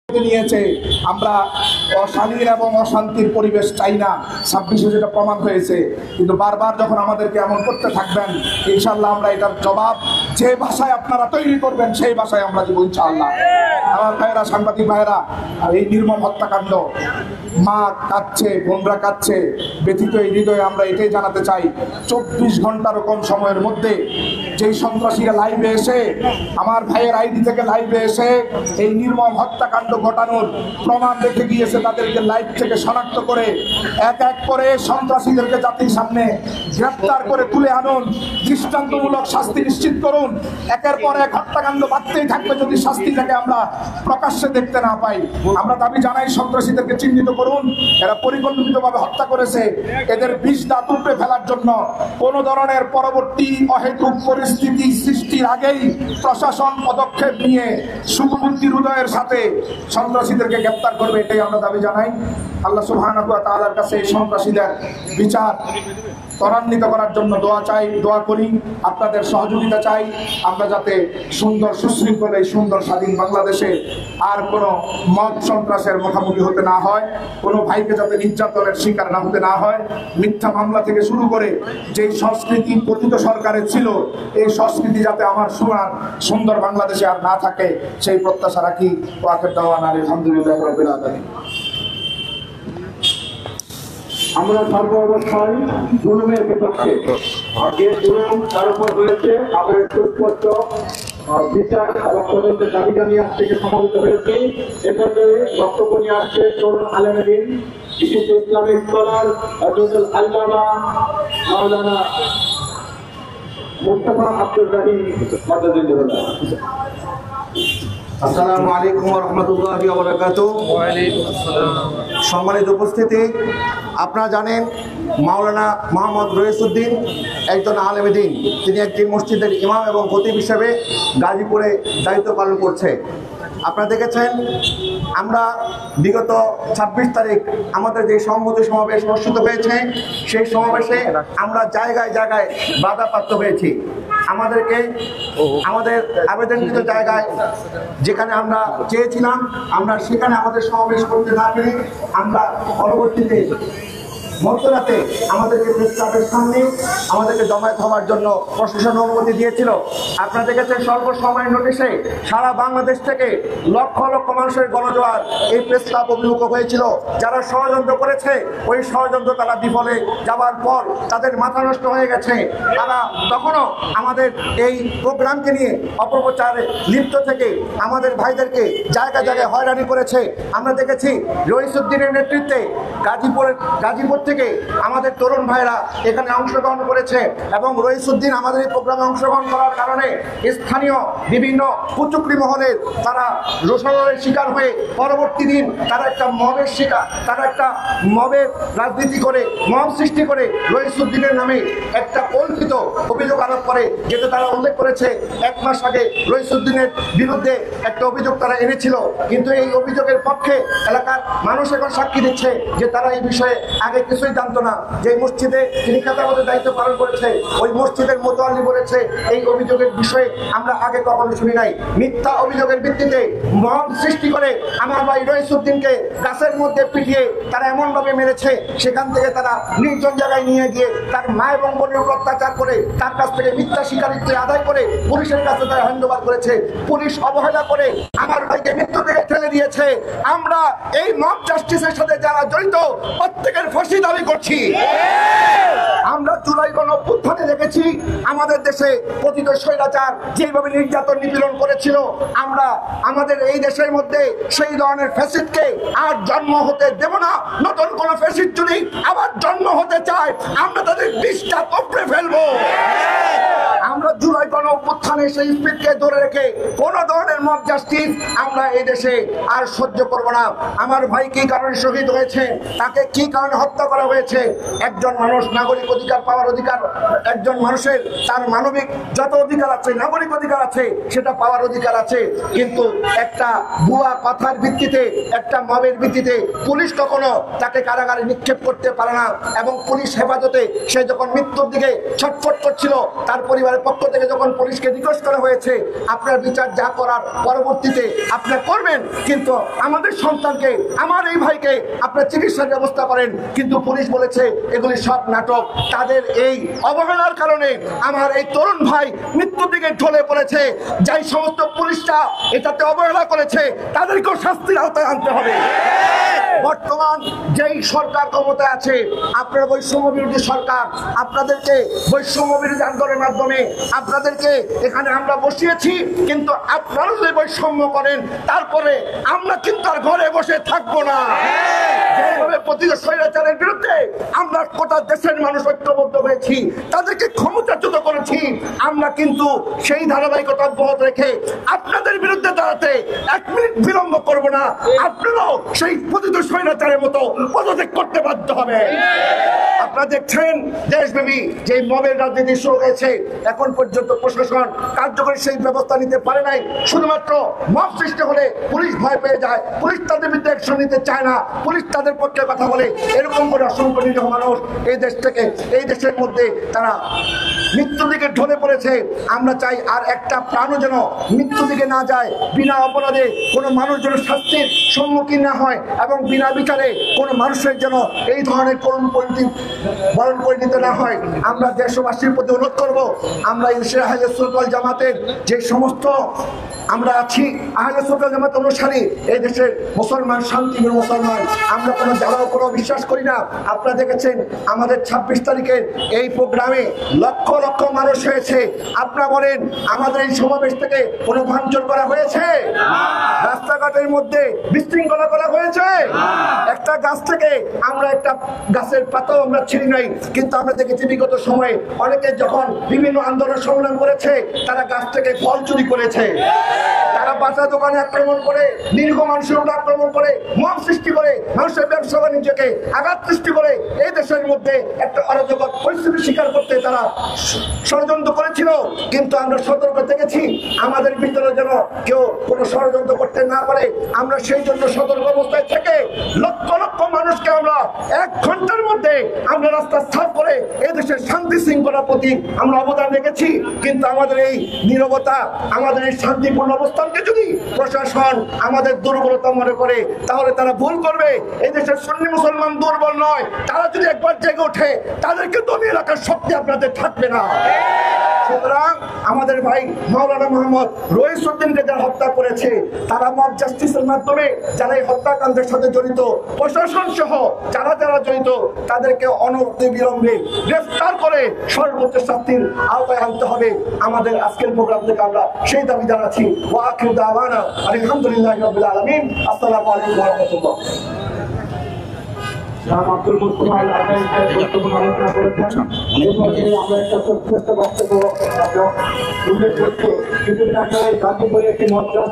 নিয়েছে। আমরা অশালীন এবং অশান্তির পরিবেশ চাই না, 26-এ যেটা প্রমাণ হয়েছে। কিন্তু বারবার যখন আমাদেরকে এমন করতে থাকবেন, ইনশাল্লাহ আমরা এটার জবাব যে ভাষায় আপনারা তৈরি করবেন সেই ভাষায় আমরা দিব ইনশাআল্লাহ। আমার ভাইয়েরা, সাংবাদিক ভাইয়েরা, এই নির্মম হত্যাকাণ্ড, মা কাঁদছে, বোনরা কাঁদছে, ব্যথিত এই হৃদয়ে আমরা এটাই জানাতে চাই, 24 ঘন্টারও কম সময়ের মধ্যে যেই সন্ত্রাসীরা লাইভে এসে, আমার ভাইয়ের আইডি থেকে লাইভে এসে এই নির্মম হত্যাকাণ্ড ঘটানোর প্রমাণ রেখে গিয়েছে, তাদেরকে লাইভ থেকে শনাক্ত করে এক এক করে সন্ত্রাসীদেরকে জাতির সামনে গ্রেপ্তার করে তুলে আনুন, দৃষ্টান্তমূলক শাস্তি নিশ্চিত করুন। একের পর এক হত্যাকাণ্ড বাড়তেই থাকবে যদি শাস্তিটাকে আমরা প্রকাশ্যে দেখতে না পাই। আমরা দাবি জানাই, সন্ত্রাসীদেরকে চিহ্নিত করুন। এরা পরিকল্পিতভাবে হত্যা করেছে। এদের বিষ দাঁত উপড়ে ফেলার জন্য কোন ধরনের পরবর্তী অহেতুক পরিস্থিতি সৃষ্টির আগেই প্রশাসন পদক্ষেপ নিয়ে সুবুদ্ধির হৃদয়ের সাথে সন্ত্রাসীদেরকে গ্রেপ্তার করবে, এটাই আমরা দাবি জানাই। আল্লাহ সুবহানাহু ওয়া তাআলার কাছে এই সন্ত্রাসীদের বিচার ত্বরান্বিত করার জন্য দোয়া চাই, দোয়া করি, আপনাদের সহযোগিতা চাই। আমরা যাতে সুন্দর সুশৃঙ্খল এই সুন্দর স্বাধীন বাংলাদেশে আর কোনো মত সন্ত্রাসের মুখোমুখি হতে না হয়, কোনো ভাইকে যাতে নির্যাতনের শিকার না হতে না হয়। মিথ্যা মামলা থেকে শুরু করে যেই সংস্কৃতি পতিত সরকারের ছিল, এই সংস্কৃতি যাতে আমার সুন্দর বাংলাদেশে আর না থাকে, সেই প্রত্যাশা রাখি। ওয়া আখিরু দাওয়ানা আলহামদুলিল্লাহি রাব্বিল আলামিন। আমরা সর্ব অবস্থায় জুলুমের বিপক্ষে, যে জুলুম তার উপর হয়েছে আমাদের সুস্পষ্ট বিচার এবং তদন্তের দাবি জানিয়ে আজ থেকে সমাবেত হয়েছি। এ পর্যায়ে বক্তব্য নিয়ে আসছে তরুণ আলেম দ্বীন, বিশিষ্ট ইসলামিক স্কলার জুলুল আল্লামা মাওলানা মুস্তাফা আব্দুর রহিম মাদাদুল্লাহ। আসসালামু আলাইকুম ওয়া রাহমাতুল্লাহি ওয়া বারাকাতুহু। সম্মানিত উপস্থিতি, আপনারা জানেন মাওলানা মোহাম্মদ রইসউদ্দিন একজন আলেম দ্বীন। তিনি একটি মসজিদের ইমাম এবং খতিব হিসেবে গাজীপুরে দায়িত্ব পালন করছে। আপনারা দেখেছেন, আমরা বিগত 26 তারিখ আমাদের যে সংহতি সমাবেশ অনুষ্ঠিত হয়েছে, সেই সমাবেশে আমরা জায়গায় জায়গায় বাধাপ্রাপ্ত হয়েছি। আমাদেরকে আমাদের আবেদনকৃত জায়গায় যেখানে আমরা চেয়েছিলাম, আমরা সেখানে আমাদের সমাবেশ করতে না পেরে আমরা পরবর্তীতে মধ্যরাতে আমাদেরকে প্রেস ক্লাবের সামনে আমাদেরকে জমায়েত হওয়ার জন্য প্রশাসন অনুমতি দিয়েছিল। আপনারা দেখেছেন, স্বল্প সময়ের নোটিশে সারা বাংলাদেশ থেকে লক্ষ লক্ষ মানুষের গণজোয়ার এই প্রেস ক্লাব অভিমুখ হয়েছিল। যারা ষড়যন্ত্র করেছে, ওই ষড়যন্ত্র তারা বিফলে যাওয়ার পর তাদের মাথা নষ্ট হয়ে গেছে। তারা তখনও আমাদের এই প্রোগ্রামকে নিয়ে অপপ্রচারে লিপ্ত থেকে আমাদের ভাইদেরকে জায়গা জায়গায় হয়রানি করেছে। আমরা দেখেছি রইসউদ্দিনের নেতৃত্বে গাজীপুর থেকে আমাদের তরুণ ভাইরা এখানে অংশগ্রহণ করেছে এবং রইসউদ্দিন আমাদের এই প্রোগ্রামে অংশগ্রহণ করার কারণে স্থানীয় বিভিন্ন কুচক্রি মহলের তারা রোষণের শিকার হয়ে পরবর্তী দিন তারা একটা মবের রাজনীতি করে, মব সৃষ্টি করে রইসউদ্দিনের নামে একটা কল্পিত অভিযোগ আরোপ করে, যেটা তারা উল্লেখ করেছে 1 মাস আগে রইসউদ্দিনের বিরুদ্ধে একটা অভিযোগ তারা এনেছিল। কিন্তু এই অভিযোগের পক্ষে এলাকার মানুষ এখন সাক্ষী দিচ্ছে যে তারা এই বিষয়ে আগে কিছুই জানতো না। যে মসজিদে তিনি খেতাবতের দায়িত্ব পালন করেছে, ওই মসজিদের মোতাল্লি বলেছে এই অভিযোগের বিষয়ে আমরা আগে কখনো শুনি নাই। মিথ্যা অভিযোগের ভিত্তিতে মব সৃষ্টি করে আমার ভাই রইসউদ্দিনকে গাছের মধ্যে পিটিয়ে তারা এমনভাবে মেরেছে, সেখান থেকে তারা নির্জন জায়গায় নিয়ে গিয়ে তার মা এবং বোনের উপর অত্যাচার করে তার কাছ থেকে মিথ্যা স্বীকারোক্তি আদায় করে পুলিশের কাছে তারা হ্যান্ডওভার করেছে। পুলিশ অবহেলা করে আমার ভাইকে মৃত্যু থেকে ঠেলে দিয়েছে। আমরা এই মব জাস্টিসের সাথে যারা জড়িত প্রত্যেকের ফাঁসি দাবি করছি। আমরা জুলাই গণঅভ্যুত্থানে দেখেছি আমাদের দেশে পতিত স্বৈরাচার যেভাবে নির্যাতন নিপীড়ন করেছিল। আমরা আমাদের এই দেশের মধ্যে সেই ধরনের ফ্যাসিস্টকে আর জন্ম হতে দেব না। নতুন কোন ফ্যাসিস্ট যদি আবার জন্ম হতে চায়, আমরা তাদের বিষটা উপড়ে ফেলবো। আমরা জুলাই গণঅভ্যুত্থানে সেই স্পিডকে ধরে রেখে কোন ধরনের মব জাস্টিস আমরা এই দেশে আর সহ্য করব না। আমার ভাই কি কারণে শহীদ হয়েছে, তাকে কি কারণে হত্যা করা হয়েছে? একজন মানুষ নাগরিক অধিকার পাওয়ার অধিকার, একজন মানুষের তার মানবিক যত অধিকার আছে, নাগরিক অধিকার আছে, সেটা পাওয়ার অধিকার আছে। কিন্তু একটা ভুয়া কথার ভিত্তিতে, একটা মবের ভিত্তিতে পুলিশ কখনো তাকে কারাগারে নিক্ষেপ করতে পারে না। এবং পুলিশ হেফাজতে সে যখন মৃত্যুর দিকে ছটফট করছিল, তার পরিবারের পক্ষ থেকে যখন পুলিশকে রিকোয়েস্ট করা হয়েছে আপনার বিচার যা করার পরবর্তীতে আপনারা করবেন, কিন্তু আমাদের সন্তানকে, আমার এই ভাইকে আপনার চিকিৎসার ব্যবস্থা করেন, কিন্তু পুলিশ বলেছে এগুলি সব নাটক। তাদের এই অবহেলার কারণে আমার এই তরুণ ভাই মৃত্যুর দিকে ঢলে পড়েছে। যাই সমস্ত পুলিশরা এটাতে অবহেলা করেছে তাদেরকেও শাস্তির আওতায় আনতে হবে। বর্তমান যেই সরকার ক্ষমতায় আছে, আপনারা বৈষম্য বিরোধী সরকার, আপনাদেরকে বৈষম্য বিরোধী আন্দোলনের মাধ্যমে আপনাদেরকে এখানে আমরা বসিয়েছি, কিন্তু আপনারা যদি বৈষম্য করেন তারপরে আমরা কিন্তু আর ঘরে বসে থাকবো না। যেভাবে প্রতিটা স্বৈরাচারের বিরুদ্ধে আমরা গোটা দেশের মানুষ ঐক্যবদ্ধ হয়েছি, তাদেরকে ক্ষমতাচ্যুত করেছি, আমরা কিন্তু সেই ধারাবাহিকতা অব্যাহত রেখে আপনাদের বিরুদ্ধে দাঁড়াতে 1 মিনিট বিলম্ব করব না। আপনারাও সেই প্রতিটা স্বৈরাচারের মতো পদত্যাগ করতে বাধ্য হবে। আপনারা দেখছেন দেশব্যাপী যে মবের রাজনীতি শুরু হয়েছে, এখন পর্যন্ত প্রশাসন কার্যকরী সেই ব্যবস্থা নিতে পারে নাই। শুধুমাত্র মব সৃষ্টি হলে পুলিশ ভয় পেয়ে যায়, পুলিশ তাদের বিরুদ্ধে অ্যাকশন নিতে চায় না, পুলিশ তাদের পক্ষে কথা বলে। এরকম করে অসংখ্য নিরীহ মানুষ এই দেশ থেকে, এই দেশের মধ্যে তারা মৃত্যুর দিকে ঢলে পড়েছে। আমরা চাই আর একটা প্রাণও যেন মৃত্যুর দিকে না যায়, বিনা অপরাধে কোনো মানুষ যেন শাস্তির সম্মুখীন না হয়, এবং বিনা বিচারে কোনো মানুষের যেন এই ধরনের করুণ পরিণতি বরণ করে নিতে না হয়। আমরা দেশবাসীর প্রতি অনুরোধ করব, আমরা ইনশা আহলে সুন্নাত ওয়াল জামাতের যে সমস্ত আমরা আছি, আহলে সুন্নাত ওয়াল জামাত অনুসারী, এই দেশের মুসলমান, শান্তিপ্রিয় মুসলমান, আমরা কোনো জ্বালাও কোনো বিশ্বাস করি না। আপনারা দেখেছেন আমাদের 26 তারিখের এই প্রোগ্রামে লক্ষ লক্ষ মানুষ হয়েছে। আপনারা বলেন আমাদের এই সমাবেশ থেকে কোনো ভাঙচুর করা হয়েছে? রাস্তাঘাটের মধ্যে বিশৃঙ্খলা করা হয়েছে? একটা গাছ থেকে আমরা একটা গাছের পাতাও আমরা ছিঁড়ি নাই, কিন্তু আমরা দেখেছি বিগত সময়ে অনেকে যখন বিভিন্ন আন্দোলন সংগ্রাম করেছে তারা গাছ থেকে ফল চুরি করেছে, তারা বাসা দোকানে আক্রমণ করে, নিরীহ মানুষের উপর আক্রমণ করে, মব সৃষ্টি করে, মানুষের ব্যবসা বাণিজ্যকে আঘাত সৃষ্টি করে এই দেশের মধ্যে একটা অরাজকতা পরিস্থিতি স্বীকার করতে তারা ষড়যন্ত্র করেছিল। কিন্তু আমরা সতর্ক থেকেছি আমাদের ভিতরে যেন কেউ কোনো ষড়যন্ত্র করতে না পারে। আমরা সেই জন্য সতর্ক অবস্থায় থেকে লক্ষ লক্ষ মানুষকে আমরা 1 ঘন্টার মধ্যে আমরা রাস্তা সাফ করে এই দেশের শান্তি শৃঙ্খলার প্রতি আমরা অবদান রেখেছি। কিন্তু আমাদের এই নীরবতা, আমাদের এই শান্তিপূর্ণ অবস্থানকে যদি প্রশাসন আমাদের দুর্বলতা মনে করে তাহলে তারা ভুল করবে। এই দেশের সুন্নি মুসলমান দুর্বল নয়, তারা যদি একবার জেগে ওঠে তাদেরকে দমিয়ে রাখার শক্তি আপনাদের থাকবে না। সুতরাং আমাদের ভাই মাওলানা মোহাম্মদ রইসউদ্দিনকে যারা হত্যা করেছে, তারা মব জাস্টিসের মাধ্যমে যারা এই হত্যাকাণ্ডের সাথে জড়িত, প্রশাসন সহ যারা যারা জড়িত, তাদেরকে অনতিবিলম্বে গ্রেফতার করে সর্বোচ্চ শাস্তির আওতায় আনতে হবে। আমাদের আজকের প্রোগ্রাম থেকে আমরা সেই দাবি জানাচ্ছি। ওয়া আখিরু দাওয়ানা আলহামদুলিল্লাহি রাব্বিল আলামিন। আসসালামু আলাইকুম ওয়া রাহমাতুল্লাহ। আব্দুল মুস্তফা গুরুত্বপূর্ণ আলোচনা করেছেন। আমরা একটা সুস্পষ্ট বক্তব্য উল্লেখ করছি। কিছুদিন আগে গাজীপুরে একটি মঞ্চের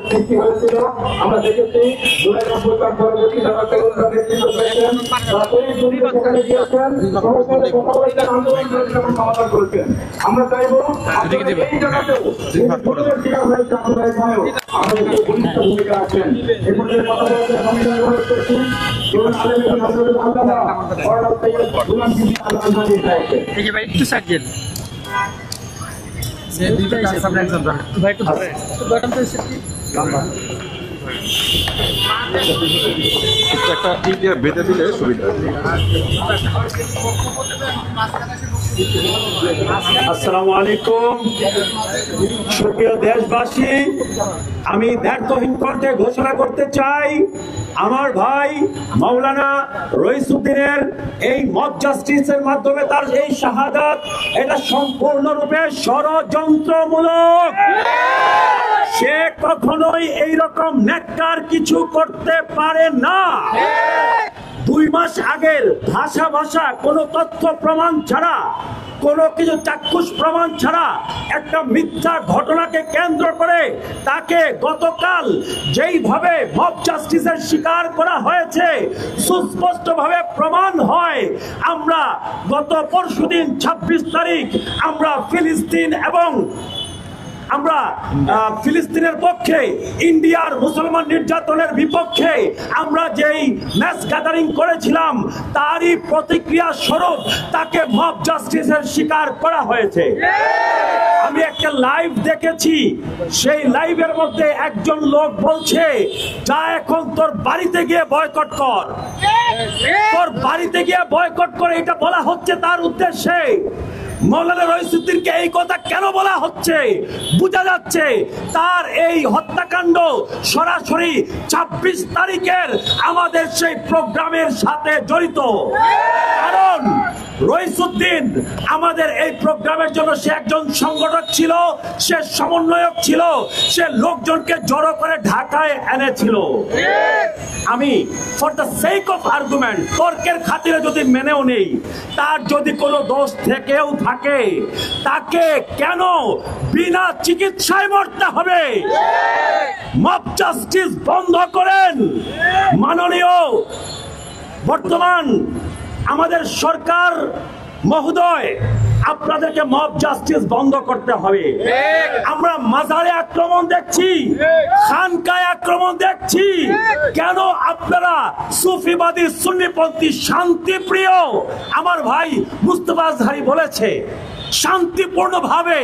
সৃষ্টি হয়েছিল। আমরা দেখেছি 92 পরবর্তী যারা তরুণরা নেতৃত্ব পেয়েছেন, তারা সেখানে গিয়েছেন, আন্দোলন করেছেন, সমাধান করেছেন। আমরা চাইব এই জায়গাতেও আমাদের গুরুত্ব ভূমিকা আছেন। এই পর্যায়ে কথা বলতে সংবিধান অনুরোধ করছি। একটু সাইড একটা বেঁধে দিলে সুবিধা। আসসালামু আলাইকুম। সুপ্রিয় দেশবাসী, আমি দ্ব্যর্থহীন কণ্ঠে ঘোষণা করতে চাই, আমার ভাই মাওলানা রইসউদ্দিনের এই মব জাস্টিসের মাধ্যমে তার এই শাহাদাত, এটা সম্পূর্ণরূপে ষড়যন্ত্রমূলক। সে কখনোই এইরকম নেককার কিছু করতে পারে না। 2 মাস আগের ভাষা কোনো তথ্য প্রমাণ ছাড়া, কোনো কিছু চাক্ষুষ প্রমাণ ছাড়া একটা মিথ্যা ঘটনাকে কেন্দ্র করে তাকে গতকাল যেইভাবে মব জাস্টিসের শিকার করা হয়েছে সুস্পষ্টভাবে প্রমাণ হয়। আমরা গত পরশুদিন 26 তারিখ আমরা ফিলিস্তিন এবং আমরা ফিলিস্তিনের পক্ষে, ইন্ডিয়ার মুসলমান নির্যাতনের বিপক্ষে আমরা যেই ম্যাস গ্যাদারিং করেছিলাম তারই প্রতিক্রিয়া স্বরূপ তাকে মব জাস্টিসের শিকার করা হয়েছে। আমি একটা লাইভ দেখেছি, সেই লাইভের মধ্যে একজন লোক বলছে, যা এখন তোর বাড়িতে গিয়ে বয়কট কর, তোর বাড়িতে গিয়ে বয়কট করে, এটা বলা হচ্ছে তার উদ্দেশ্যে। মৌলানা রইসুদ্দিনকে এই কথা কেন বলা হচ্ছে? বোঝা যাচ্ছে তার এই হত্যাকাণ্ড সরাসরি 26 তারিখের আমাদের সেই প্রোগ্রামের সাথে জড়িত। কারণ রইসুদ্দিন আমাদের এই প্রোগ্রামের জন্য সে একজন সংগঠক ছিল, সে সমন্বয়ক ছিল, সে লোকজনকে জড়ো করে ঢাকায় এনেছিল। আমি for the sake of argument, তর্কের খাতিরে যদি মেনেও নেই, তার যদি কোনো দোষ থেকেও থাকে, তাকে কেন বিনা চিকিৎসায় মরতে হবে? মব জাস্টিস বন্ধ করেন। মাননীয় বর্তমান আমাদের সরকার মহোদয়, আপনাদেরকে মব জাস্টিস বন্ধ করতে হবে। আমরা মাজারে আক্রমণ দেখছি, খানকায় আক্রমণ দেখছি, কেন আপনারা সুফিবাদী সুন্নিপন্থী শান্তিপ্রিয়, আমার ভাই মুস্তাফা আজহারি বলেছে, শান্তিপূর্ণভাবে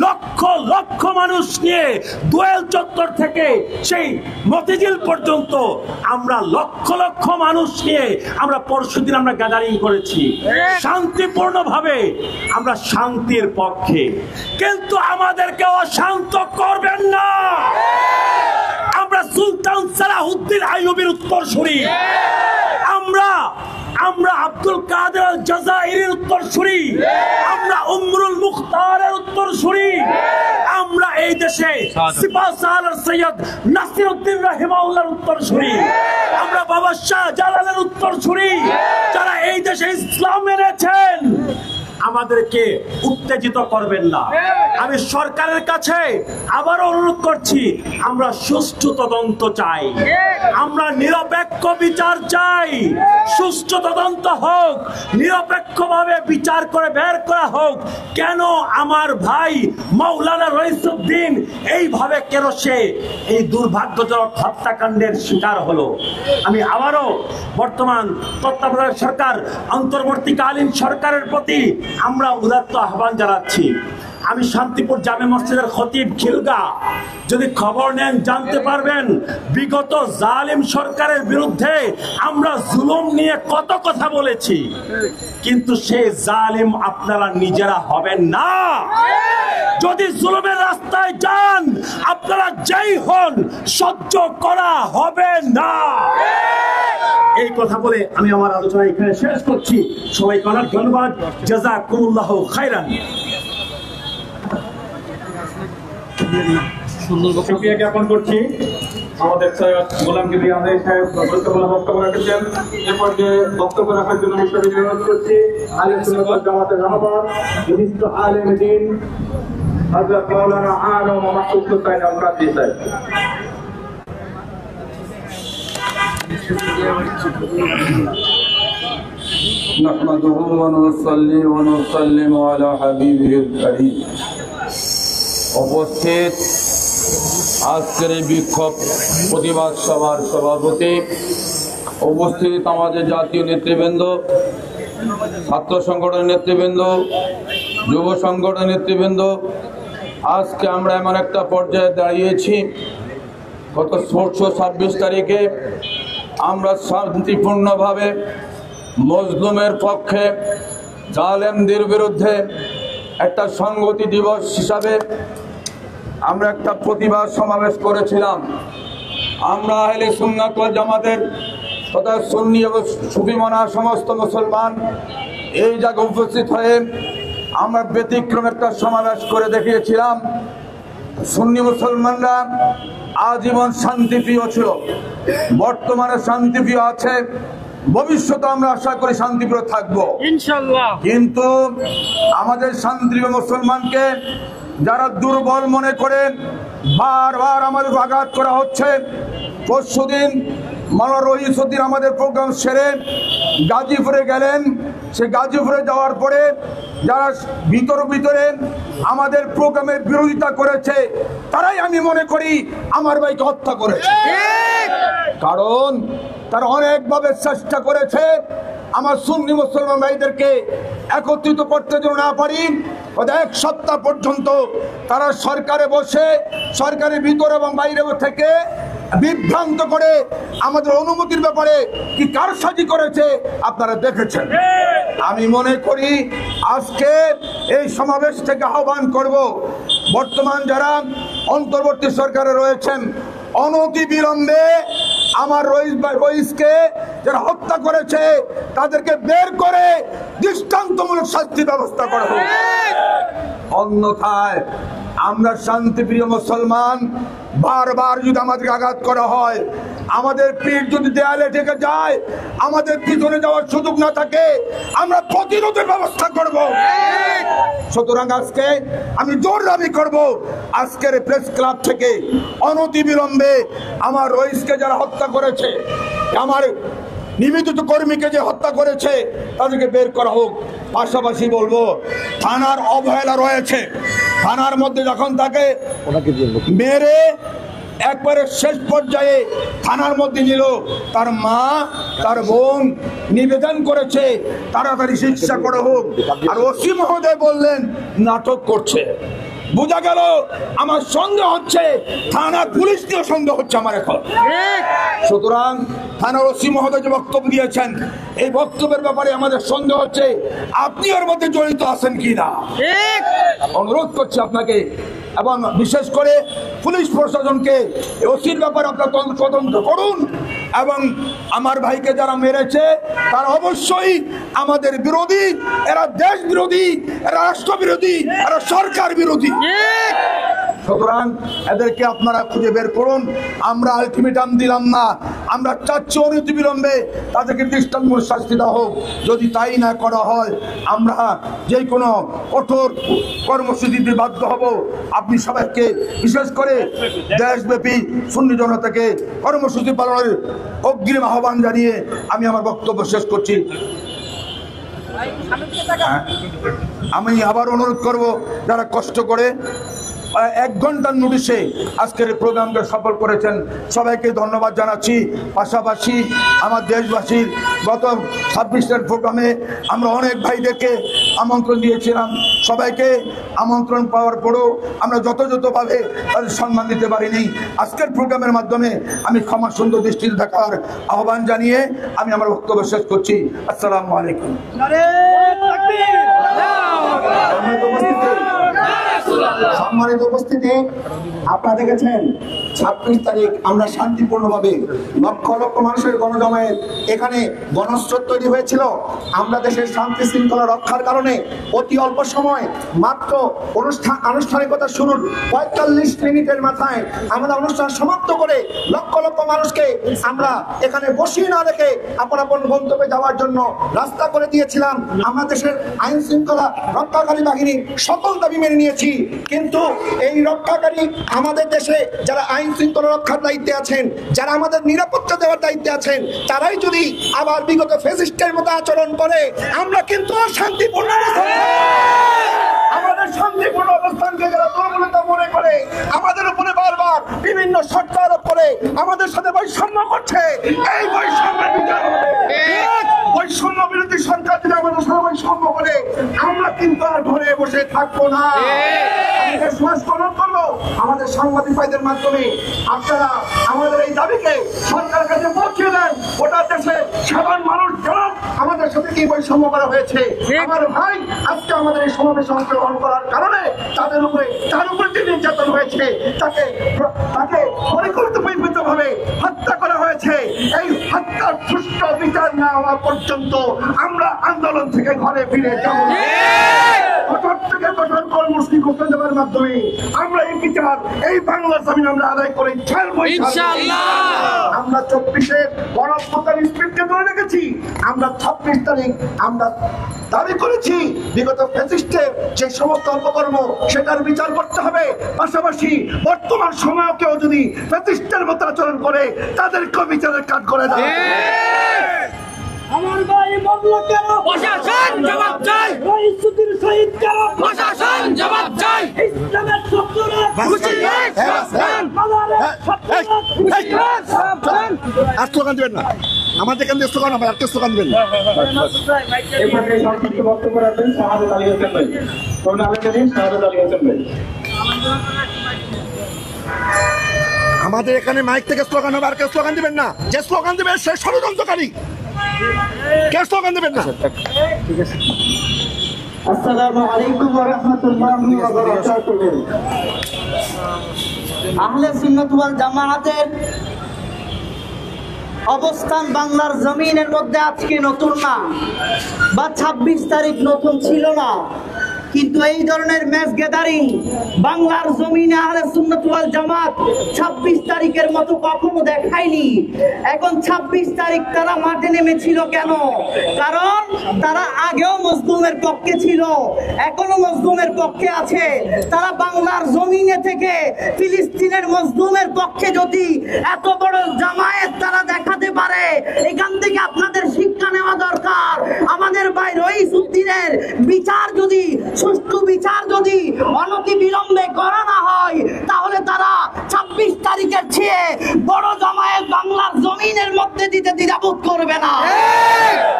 লক্ষ লক্ষ মানুষ নিয়ে দোয়েল চত্বর থেকে সেই মতিঝিল পর্যন্ত আমরা লক্ষ লক্ষ মানুষ নিয়ে আমরা পরশুদিন আমরা গ্যাদারিং করেছি শান্তিপূর্ণভাবে। আমরা শান্তির পক্ষে, কিন্তু আমাদেরকে অশান্ত করবেন না। আমরা সুলতান সালাহুদ্দিন আইয়ুবীর উত্তরসূরি, আমরা আব্দুল কাদের আল জাজাইরির উত্তরসূরি, আমরা উমরুল মুখতারের উত্তরসূরি, আমরা এই দেশে সিপাহ সালার সৈয়দ নাসিরউদ্দিন রাহিমাহুল্লাহর উত্তরসূরি, আমরা বাবা শাহজালালের উত্তরসূরি, যারা এই দেশে ইসলাম এনেছেন। আমাদেরকে উত্তেজিত করবেন না। আমি সরকারের কাছে আবারও অনুরোধ করছি, আমরা সুষ্ঠু তদন্ত চাই, আমরা নিরপেক্ষ বিচার চাই। সুষ্ঠু তদন্ত হোক, নিরপেক্ষভাবে বিচার করে বের করা হোক, কেন আমার ভাই মাওলানা রইসুদ্দিন এইভাবে কেন সে এই দুর্ভাগ্যজনক হত্যাকাণ্ডের শিকার হলো। আমি আবারও বর্তমান তত্ত্বাবধায়ক সরকার, অন্তর্বর্তীকালীন সরকারের প্রতি আমরা উদাত্ত আহ্বান জানাচ্ছি। আমি শান্তিপুর জামে মসজিদের খতিব খিলগা, যদি খবর নেন জানতে পারবেন বিগত জালিম সরকারের বিরুদ্ধে আমরা জুলুম নিয়ে কত কথা বলেছি, কিন্তু সেই জালিম আপনারা নিজেরা হবেন না। যদি জুলুমের রাস্তায় যান, আপনারা যেই হন সহ্য করা হবে না। এই কথা বলে আমি আমার আলোচনা এখানে শেষ করছি। সবাইকে অনেক ধন্যবাদ। জাযাকুমুল্লাহু খাইরান। শুকরিয়া জ্ঞাপন করছি আমাদের সৈয়দ গোলাম কিবরি আহমেদ সাহেব বক্তব্য রেখেছেন। এ পর্যায়ে বক্তব্য রাখার জন্য বিশ্ববিদ্যালয় অনুরোধ করছি আহলে সুন্নাত ওয়াল জামাতের রাহবার বিশিষ্ট আলেম দ্বীন হযরত মাওলানা আলম মাহমুদ হুসাইন আল কাদরি সাহেব। نحمده ونصلي ونسلم على حبيبه الكريم। উপস্থিত আজকের এই বিক্ষোভ প্রতিবাদ সভার সভাপতি, উপস্থিত আমাদের জাতীয় নেতৃবৃন্দ, ছাত্র সংগঠনের নেতৃবৃন্দ, যুব সংগঠনের নেতৃবৃন্দ, আজকে আমরা এমন একটা পর্যায়ে দাঁড়িয়েছি, গত 26 তারিখে আমরা শান্তিপূর্ণভাবে মজলুমের পক্ষে, জালেমদের বিরুদ্ধে একটা সংহতি দিবস হিসাবে আমরা একটা প্রতিবাদ সমাবেশ করেছিলাম। আমরা আহলে সুন্নাত ওয়াল জামাতের তথা সুন্নি এবং সুফি মনা সমস্ত মুসলমান এই জায়গায় উপস্থিত হয়ে আমরা ব্যতিক্রম একটা সমাবেশ করে দেখিয়েছিলাম। সুন্নি মুসলমানরা আজীবন শান্তিপ্রিয় ছিল, বর্তমানে শান্তিপ্রিয় আছে, ভবিষ্যতে আমরা আশা করি শান্তিপ্রিয় থাকবো ইনশাআল্লাহ। কিন্তু আমাদের শান্তিপ্রিয় মুসলমানকে যারা দুর্বল মনে করেন, বারবার আমাদের আঘাত করা হচ্ছে। পরশুদিন মাওলানা রইসুদ্দিন আমাদের প্রোগ্রাম সেরে গাজীপুরে গেলেন। সে গাজীপুরে যাওয়ার পরে যারা ভিতরে আমাদের প্রোগ্রামের বিরোধিতা করেছে তারাই আমি মনে করি আমার ভাইকে হত্যা করেছে। কারণ তারা অনেকভাবে চেষ্টা করেছে আমার সুন্নি মুসলমান ভাইদেরকে একত্রিত করতে যেন না পারি। এক সপ্তাহ পর্যন্ত তারা সরকারে বসে সরকারের ভিতরে এবং বাইরে থেকে বিভ্রান্ত করে আমাদের অনুমতির ব্যাপারে কি কারসাজি করেছে আপনারা দেখেছেন। আমি মনে করি আজকে এই সমাবেশ থেকে আহ্বান করব, বর্তমান যারা অন্তর্বর্তী সরকারে রয়েছেন অনতি বিলম্বে আমার রইসকে যারা হত্যা করেছে তাদেরকে বের করে দৃষ্টান্তমূলক শাস্তি ব্যবস্থা করা হোক। অন্যথায় আমরা শান্তিপ্রিয় মুসলমান, বারবার যদি আমাদেরকে আঘাত করা হয়, আমাদের পিঠ যদি দেয়ালে ঠেকে যায়, আমাদের পিছনে যাওয়ার সুযোগ না থাকে, আমরা প্রতিরোধের ব্যবস্থা করব। সুতরাং আজকে আমি জোর দাবি করব, আজকের প্রেস ক্লাব থেকে অনতি বিলম্বে আমার রইসকে যারা হত্যা করেছে, আমার নিবেদিত কর্মীকে যে হত্যা করেছে তাদেরকে বের করা হোক। পাশাপাশি বলবো থানার অবহেলা রয়েছে, থানার মধ্যে যখন তাকে মেরে একবারে শেষ পর্যায়ে থানার মধ্যে নিল, তার মা তার বোন নিবেদন করেছে তাড়াতাড়ি শিক্ষা করা হোক। আর ওসি মহোদয় বললেন নাটক করছে। বোঝা গেল আমার সন্দেহ হচ্ছে, থানার পুলিশ নিয়েও সন্দেহ হচ্ছে আমার এখন। সুতরাং থানার ওসি মহোদয় যে বক্তব্য দিয়েছেন এই বক্তব্যের ব্যাপারে আমাদের সন্দেহ হচ্ছে আপনি ওর মধ্যে জড়িত আছেন কিনা। অনুরোধ করছি আপনাকে এবং বিশেষ করে পুলিশ প্রশাসনকে ওসির ব্যাপারে আপনারা তদন্ত করুন এবং আমার ভাইকে যারা মেরেছে তারা অবশ্যই আমাদের বিরোধী, এরা দেশ বিরোধী, এরা রাষ্ট্র বিরোধী, এরা সরকার বিরোধী। সুতরাং এদেরকে আপনারা খুঁজে বের করুন। আমরা আলটিমেটাম দিলাম না, আমরা চাচ্ছি অনতি বিলম্বে তাদেরকে দৃষ্টান্তমূলক শাস্তি দেওয়া হোক। যদি তাই না করা হয় আমরা যে কোনো কঠোর কর্মসূচিতে বাধ্য হব। আপনি সবাইকে বিশেষ করে দেশব্যাপী সুন্নি জনতাকে কর্মসূচি পালনের অগ্রিম আহ্বান জানিয়ে আমি আমার বক্তব্য শেষ করছি। আমি আবার অনুরোধ করব যারা কষ্ট করে 1 ঘন্টার নোটিশে আজকের প্রোগ্রামকে সফল করেছেন সবাইকে ধন্যবাদ জানাচ্ছি। পাশাপাশি আমার দেশবাসীর গত 26 প্রোগ্রামে আমরা অনেক ভাইদেরকে আমন্ত্রণ দিয়েছিলাম, সবাইকে আমন্ত্রণ পাওয়ার পরেও আমরা যথাযথভাবে তাদের সম্মান দিতে পারিনি। আজকের প্রোগ্রামের মাধ্যমে আমি ক্ষমা সুন্দর দৃষ্টিতে দেখার আহ্বান জানিয়ে আমি আমার বক্তব্য শেষ করছি। আসসালামু আলাইকুম। সম্মানিত উপস্থিতি, আপনারা দেখেছেন 26 তারিখ আমরা শান্তিপূর্ণভাবে লক্ষ লক্ষ মানুষের গণজমায়েত এখানে গণস্রোত তৈরি হয়েছিল। আমরা দেশের শান্তি শৃঙ্খলা রক্ষার কারণে অতি অল্প সময় মাত্র আনুষ্ঠানিকতা শুরুর 45 মিনিটের মাথায় আমরা অনুষ্ঠান সমাপ্ত করে লক্ষ লক্ষ মানুষকে আমরা এখানে বসিয়ে না রেখে আপন আপন গন্তব্যে যাওয়ার জন্য রাস্তা করে দিয়েছিলাম। আমরা দেশের আইন শৃঙ্খলা রক্ষাকারী বাহিনীর সকল দাবি মেনে নিয়েছি, কিন্তু এই রক্ষাকারী আমাদের দেশে যারা আইন শৃঙ্খলা রক্ষার দায়িত্বে আছেন, যারা আমাদের নিরাপত্তা দেওয়ার দায়িত্বে আছেন, তারাই যদি আবার বিগত ফ্যাসিস্টের মতো আচরণ করে আমরা কিন্তু শান্তিপূর্ণ আমাদের শান্তিপূর্ণ অবস্থানকে যারা দুর্বলতা মনে করে আমাদের উপরে বারবার বিভিন্ন শর্ত আরোপ করে আমাদের সাথে বৈষম্য করছে, এই বৈষম্যের বিচার হবে। বৈষম্য বিরোধী সরকার যদি আমাদের সাথে বৈষম্য করে আমরা কিন্তু আর ঘরে বসে থাকবো না। আমাদের সাংবাদিক ভাইদের মাধ্যমে আপনারা আমাদের এই দাবিকে সরকারের কাছে পৌঁছে দেন। গোটা দেশে সাধারণ মানুষ যারা আমাদের সাথে কি বৈষম্য করা হয়েছে, আমার ভাই আজকে আমাদের এই সমাবেশে অংশগ্রহণ করার কারণে তার উপরে যে নির্যাতন হয়েছে তাকে পরিকল্পিতভাবে হত্যা করা হয়েছে। এই হত্যার সুষ্ঠু বিচার না হওয়া পর্যন্ত আমরা আন্দোলন থেকে ঘরে ফিরে যাব। কঠোর থেকে কঠোর কর্মসূচি ঘোষণা দেওয়ার মাধ্যমে আমরা এই বিচার এই বাংলা জমিন আমরা আদায় করে ছাড়বো ইনশাআল্লাহ। আমরা 24-এর গণঅভ্যুত্থান স্পিরিটকে ধরে রেখেছি। আমরা 26 তারিখ আমরা দাবি করেছি বিগত ফ্যাসিস্টের যে সমস্ত অপকর্ম সেটার বিচার করতে হবে। পাশাপাশি বর্তমান সময়কেও যদি ফ্যাসিস্টের মতো আচরণ করে তাদেরকেও বিচারের কাজ করে দেওয়া। আমার ভাই মরল কেন? প্রশাসন জবাব চাই। রইসুদ্দিন শহীদ কেন? প্রশাসন জবাব চাই। ইসলামের শত্রুরা হুঁশিয়ার সাবধান। মাদারের শত্রুরা হুঁশিয়ার সাবধান। আর স্লোগান দেবেন না, আমাদের এখান থেকে স্লোগান হবে, আর কেউ স্লোগান দেবেন না। এখানে সংক্ষিপ্ত বক্তব্য রাখবেন শাহাদাত আলী হোসেন ভাই। কোন আলোচনা দিন শাহাদাত আলী হোসেন ভাই। আমাদের এখানে মাইক থেকে স্লোগান হবে, আর কেউ স্লোগান দিবেন না। যে স্লোগান দেবে সে ষড়যন্ত্রকারী, কেউ স্লোগান দেবেন না। আসসালামু আলাইকুম ওয়া রাহমাতুল্লাহি ওয়া বারাকাতুহু। আহলে সুন্নাত ওয়াল জামাআতের অবস্থান বাংলার জমিনের মধ্যে আজকে নতুন না, বা 26 তারিখ নতুন ছিল না, কিন্তু এই ধরনের ম্যাচ গ্যাদারিং বাংলার জমিনে আহলে সুন্নাত ওয়াল জামাত 26 তারিখের মতো কখনো দেখায়নি। এখন 26 তারিখ তারা মাঠে নেমেছিল কেন? কারণ তারা আগেও মজলুমের পক্ষে ছিল, এখনো মজলুমের পক্ষে আছে। তারা বাংলার জমিনে থেকে ফিলিস্তিনের মজলুমের পক্ষে যদি এত বড় জামায়াত তারা দেখাতে পারে, এখান থেকে আপনাদের শিক্ষা নেওয়া দরকার। আমাদের ভাই রইসুদ্দিনের বিচার যদি, সুষ্ঠু বিচার যদি অনতি বিলম্বে করা না হয়, তাহলে তারা 26 তারিখের চেয়ে বড় জামায়াত বাংলার জমিনের মধ্যে দিতে দ্বিধাবোধ করবে না।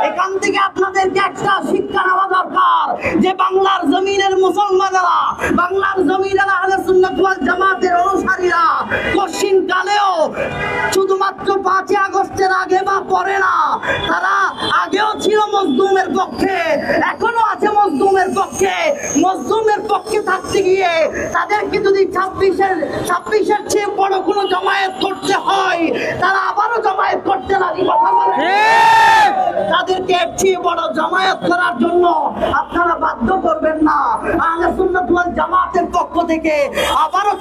এখান থেকে আপনাদেরকে একটা শিক্ষা নেওয়া দরকার যে বাংলার জমিনের মুসলমানেরা, বাংলার জমিনের আহলে সুন্নাত ওয়াল জামাতের অনুসারীরা কঠিন কালেও শুধুমাত্র 5 আগস্টের আগে বা পরে না, তারা আগেও ছিল মজলুমের পক্ষে, এখনো আছে মজলুমের পক্ষে। মজলুমের পক্ষে থাকতে গিয়ে তাদেরকে যদি 26-এর চেয়ে বড় কোনো জমায়েত করতে হয়, তারা আবারও জমায়েত করতে রাজি। কথা বলে তাদেরকে এর চেয়ে বড় জমায়েত করার জন্য আপনারা বাধ্য করবেন না। আহলে সুন্নাত ওয়াল জামাতের পক্ষ থেকে আবারও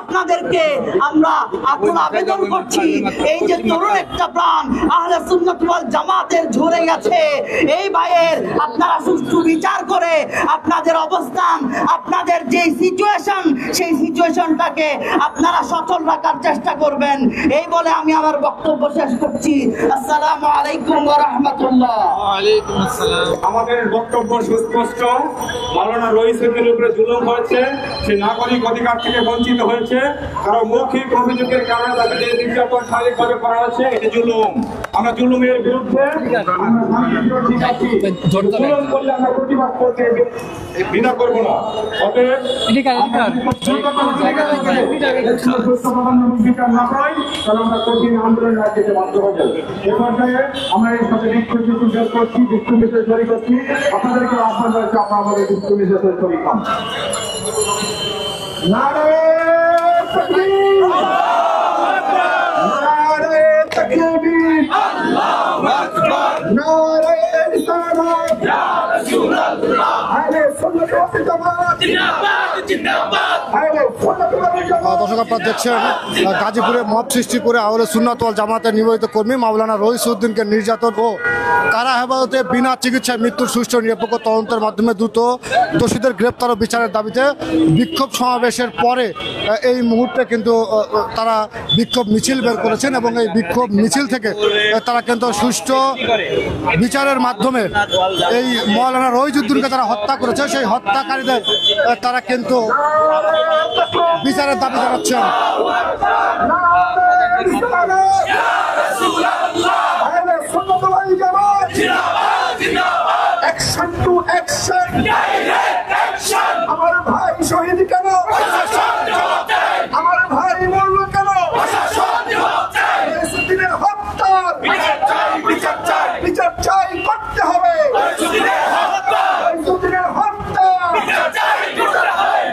আপনাদেরকে আমরা আকুল আবেদন করছি, এই যে তরুণ একটা প্রাণ আহলে সুন্নাত ওয়াল জামাতের ঝরে গেছে, এই ভাইয়ের আপনারা সুষ্ঠু বিচার করে আপনাদের অবস্থান, আপনাদের যে সিচুয়েশন, সেই সিচুয়েশনটাকে আপনারা সচল রাখার চেষ্টা করবেন। এই বলে আমি আমার বক্তব্য শেষ করছি। আসসালামু আলাইকুম ওয়া রাহমাতুল্লাহ। আমাদের বক্তব্য সুস্পষ্ট। মাওলানা রইসুদ্দিনের উপরে জুলুম হয়েছে, সে নাগরিক অধিকার থেকে বঞ্চিত হয়েছে। কারণ মৌখিক অভিযোগের কারণে তাকে যে নির্যাতন শারীরিকভাবে করা হচ্ছে, এটা জুলুম। আমরা জুলুমের বিরুদ্ধে জুলুম করলে আমরা প্রতিবাদ করতে বিনা করব না। অতএব বিচার না পাই তাহলে আমরা কঠিন আন্দোলনে যেতে বাধ্য হবো। এ পর্যায়ে আমরা এর সাথে বিক্ষোভ করছি, বিক্ষোভ তৈরি করছি। আপনাদেরকে আহ্বান রয়েছে, আপনারা আমাদের বিক্ষোভ তৈরি করেন। নারে তাকবীর, নারে তাকবীর, আল্লাহু আকবার, নারে রিসালাত, ইয়া রাসূলুল্লাহ, আহলে সুন্নাত ওয়াল জামাত জিন্দাবাদ, জিন্দাবাদ, আহলে সুন্নাত ওয়াল জামাত। দর্শক আপনারা দেখছেন গাজীপুরে মব সৃষ্টি করে আহলে সুন্নাত ওয়াল জামাতের নিবন্ধিত কর্মী মাওলানা রইসুদ্দিনকে নির্যাতন ও কারা হেফাজতে বিনা চিকিৎসায় মৃত্যুর সুষ্ঠু নিরপেক্ষ তদন্তের মাধ্যমে দ্রুত দোষীদের গ্রেপ্তার ও বিচারের দাবিতে বিক্ষোভ সমাবেশের পরে এই মুহূর্তে কিন্তু তারা বিক্ষোভ মিছিল বের করেছেন এবং এই বিক্ষোভ মিছিল থেকে তারা কিন্তু সুষ্ঠু বিচারের মাধ্যমে এই মাওলানা রইসুদ্দিনকে যারা হত্যা করেছে সেই হত্যাকারীদের তারা কিন্তু বিচারের দাবি জানাচ্ছেন। অ্যাকশন টু অ্যাকশন, আমার ভাই শহীদ কেন? আমার ভাই মরল কেন? রইসুদ্দিনের হত্যা বিচার চাই করতে হবে। রইসুদ্দিনের হত্যা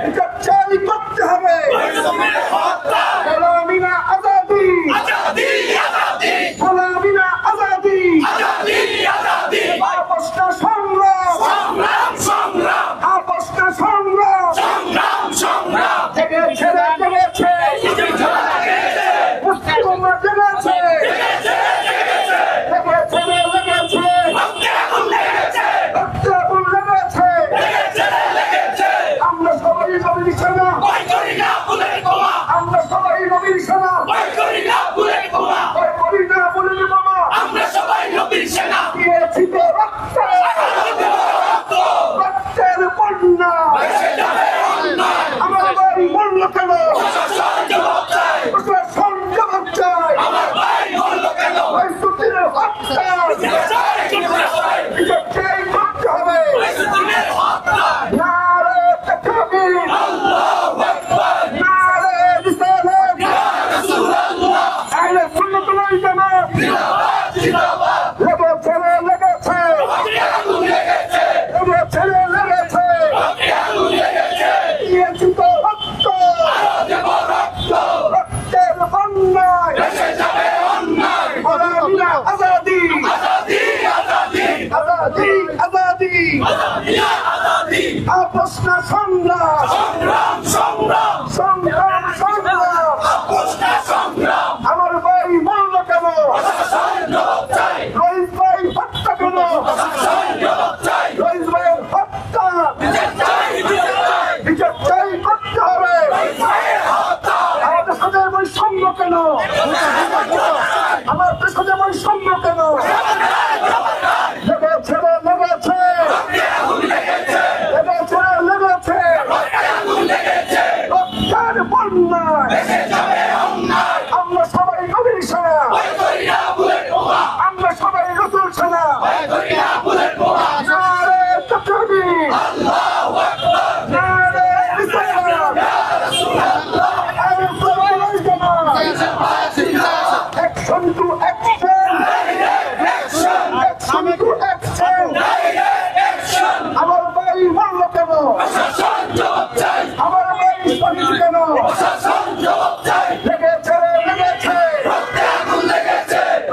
বিচার চাই করতে হবে। গোলামিনা আজাদি, গোলামিনা আজাদি, আপসটা সংগ্রাম, আপসটা সংগ্রাম, জেগেছে রে জেগেছে, মুসলিমরা জেগেছে, লেগেছে রে লেগেছে, রক্তে লেগেছে রে লেগেছে, লেগেছে রে লেগেছে, দিয়েছি তো রক্ত, রক্তের বন্যায় গোলামিরা আজাদি, আজাদি আজাদি, আপোষ না সংগ্রাম, সংগ্রাম সংগ্রাম, আমার ভাই মরল কেন, রইস ভাই হত্যা কেন, রইস ভাইয়ের হত্যা বিচার চাই করতে হবে, আমাদের সাথে বৈষম্য কেন, আমাদের সাথে বৈষম্য কেন, লেগেছে রে লেগেছে, লেগেছে রে লেগেছে, রক্তের বন্যায় আমরা সবাই নবীর সেনা, আমরা সবাই রসুল সেনা, নারে তাকবীর, নারে রিসালাত, আরে সবাই জামাত, action to action, action to action, আমার ভাই মরল কেন, আমার ভাই শহীদ কেন, লেগেছে রে লেগেছে,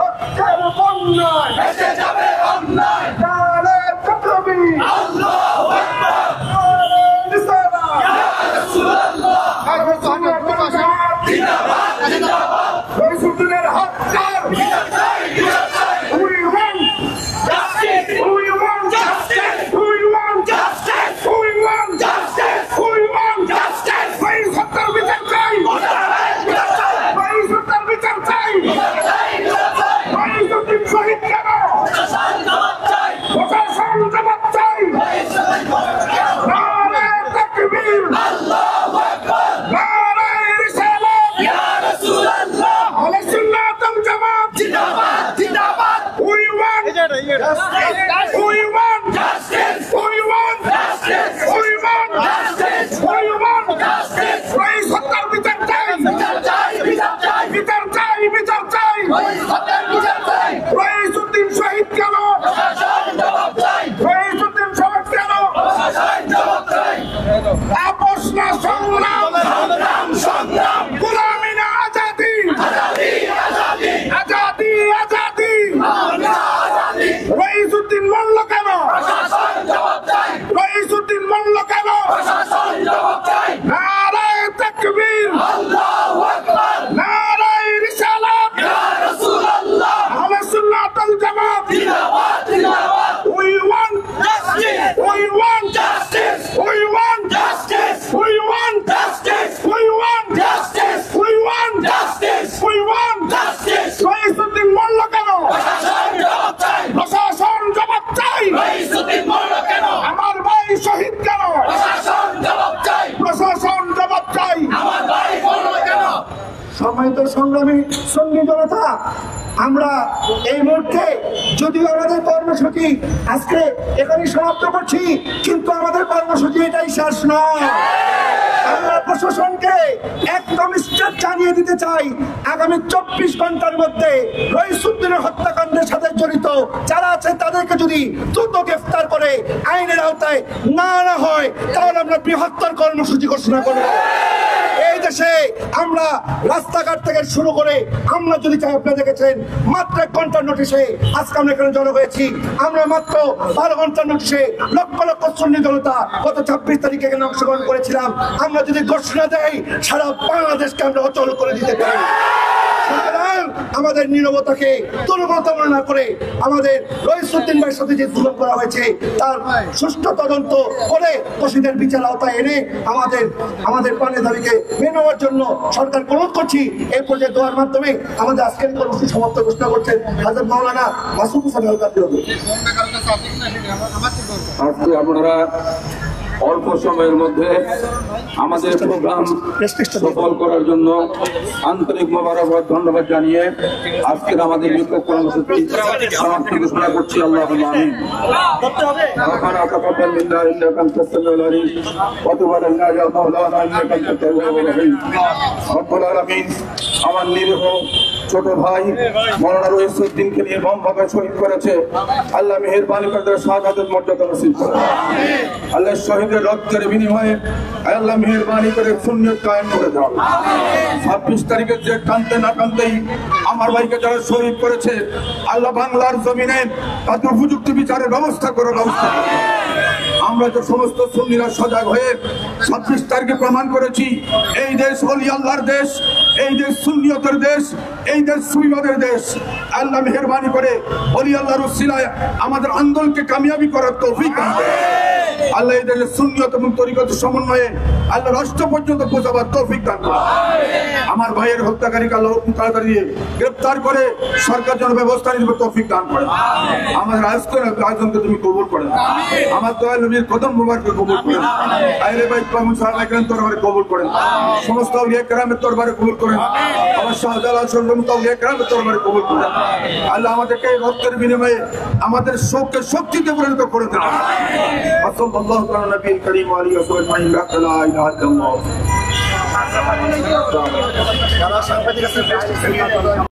রক্তের বন্যায় নারে তাকবীর, নারে রিসালাত, রইসুদ্দিনের হত্যার We want justice. We want justice. We want justice. We want justice. We want justice. Rئيس হত্যার বিচার চাই, রئিস হত্যার বিচার চাই, রইসুদ্দিন শহীদ কেন, প্রশাসন জবাব চাই, নারে তাকবীর, নারে রিসালাত, আহলে সুন্নাত ওয়াল জামাত জিন্দাবাদ। We want justice. We want justice. We want justice. We want justice. We want justice. রئিস হত্যার বিচার চাই, বিচার চাই, বিচার চাই, বিচার চাই, বিচার চাই, রئিস হত্যার বিচার চাই, রইসুদ্দিন শহীদ কেন, প্রশাসন জবাব চাই, রইসুদ্দিন শহীদ কেন, প্রশাসন জবাব চাই, আপোষ না সংগ্রাম, সংগ্রাম সংগ্রাম, গোলামি না আজাদি, আজাদি আজাদি, আজাদি আজাদি, আজাদি, রইসুদ্দিন মরল কেন, প্রশাসন জবাব চাই, রইসুদ্দিন মরল কেন, প্রশাসন জবাব চাই, নারে তাকবীর, আল্লাহু আকবার, নারে রিসালাত, ইয়া রাসূলুল্লাহ, আহলে সুন্নাত ওয়াল জামাত জিন্দাবাদ জিন্দাবাদ। We want justice. We want justice. We want justice. We want justice. We want justice. We want justice. We want justice. Raisuddin মরল কেন, প্রশাসন জবাব চাই, প্রশাসন জবাব চাই, রইসুদ্দিন মরল কেন, আমার ভাই শহীদ কেন, প্রশাসন জবাব চাই, প্রশাসন জবাব চাই, আমার ভাই মরল কেন। সম্মানিত সংগ্রামী সঙ্গী জনতা, আমরা এই মুহূর্তে যদিও আমাদের কর্মসূচি আজকে এখানে সমাপ্ত করছি, কিন্তু আমাদের কর্মসূচি এটাই শেষ নয়। আমরা প্রশাসনকে একদম স্ট্রেট জানিয়ে দিতে চাই, আগামী 24 ঘন্টার মধ্যে রইসুদ্দিনের হত্যাকাণ্ডের সাথে জড়িত যারা আছে তাদেরকে যদি দ্রুত গ্রেফতার করে আইনের আওতায় না আনা হয়, তাহলে আমরা বৃহত্তর কর্মসূচি ঘোষণা করব। এই দেশে আমরা রাস্তাঘাট থেকে শুরু করে আমরা যদি চাই, আপনারা দেখেছেন মাত্র 1 ঘন্টার নোটিশে আজকে আমরা এখানে জড়ো হয়েছি। আমরা মাত্র 12 ঘন্টার নোটিশে লক্ষ লক্ষ সুন্নি জনতা গত 26 তারিখে এখানে অংশগ্রহণ করেছিলাম। আমরা যদি ঘোষণা দেই, সারা বাংলাদেশকে আমরা অচল করে দিতে পারি। সুতরাং আমাদের নীরবতাকে দুর্বলতা না করে আমাদের রইসুদ্দিন ভাইয়ের সাথে যে জুলুম করা হয়েছে তার সুষ্ঠু তদন্ত করে দোষীদের বিচার আওতায় এনে আমাদের প্রাণের দাবিকে মেনে নেওয়ার জন্য সরকার অনুরোধ করছি। এই পর্যায়ে দোয়ার মাধ্যমে আমাদের আজকের কর্মসূচি সমাপ্ত ঘোষণা করছেন হযরত মাওলানা মাসুদ হোসেন আল-কাদরি। আজকে আপনারা অল্প সময়ের মধ্যে আমাদের প্রোগ্রাম সফল করার জন্য আন্তরিক মোবারকবাদ ধন্যবাদ জানিয়ে আজকের আমাদের বিক্ষোভ কর্মসূচি সমাপ্তি ঘোষণা করছি। আল্লাহুম্মা আমিন। ربنا تقبل منا انك انت السميع العليم وتب علينا يا مولانا انك انت التواب الرحيم। رب العالمين, আমার নিরীহ ছোট ভাই মৌলানা রইসউদ্দিনকে নিয়ে ভাবে শহীদ করেছে, আল্লাহ মেহেরবানি করে তাদের শাহাদাতের মর্যাদা নসিব করে। আল্লাহ শহীদের রক্তের বিনিময়ে আল্লাহ মেহেরবানি করে সুন্নিয়ত কায়েম করে দাও। 26 তারিখে যে কানতে না কানতেই আমার ভাইকে যারা শহীদ করেছে, আল্লাহ বাংলার জমিনে তাদের উপযুক্ত বিচারের ব্যবস্থা করে। আমরা তো সমস্ত সুন্নিরা সজাগ হয়ে 26 তারিখে প্রমাণ করেছি এই দেশ ওলি আল্লাহর দেশ, এই দেশ সুন্নিয়তের দেশ, এই দেশ সুবিবাদের দেশ। আল্লাহ মেহেরবানি করে ওলি আল্লাহর উসিলায় আমাদের আন্দোলনকে কামিয়াবি করার তৌফিক দান করে। আল্লাহ এই দেশের সুন্নিয়ত এবং তরিকতের সমন্বয়ে আল্লাহ রাষ্ট্র পর্যন্ত পৌঁছাবার তৌফিক দান করে। আমার ভাইয়ের হত্যাকারীকে আল্লাহ তাড়াতাড়ি গ্রেফতার করে সরকার যেন ব্যবস্থা নিতে তৌফিক দান করে। আমাদের আয়োজনকে তুমি কবুল করে, আমার দয়াল নবীর কদম মুবারককে কবুল করে, আহলে বাইত প্রমুখ সাহাবায়ে কেরাম দরবারে কবুল করেন, সমস্ত আউলিয়া কেরামের দরবারে কবুল করেন, আমার শাহজালাল সমস্ত আউলিয়া কেরামের দরবারে কবুল করেন। আল্লাহ আমাদেরকে রক্তের বিনিময়ে আমাদের শোককে শক্তিতে পরিণত করে দেন। সাল্লাল্লাহু আলা নবিয়িল কারীম ওয়া আলিহি ওয়া সাহবিহি লা ইলাহা ইল্লাল্লাহ।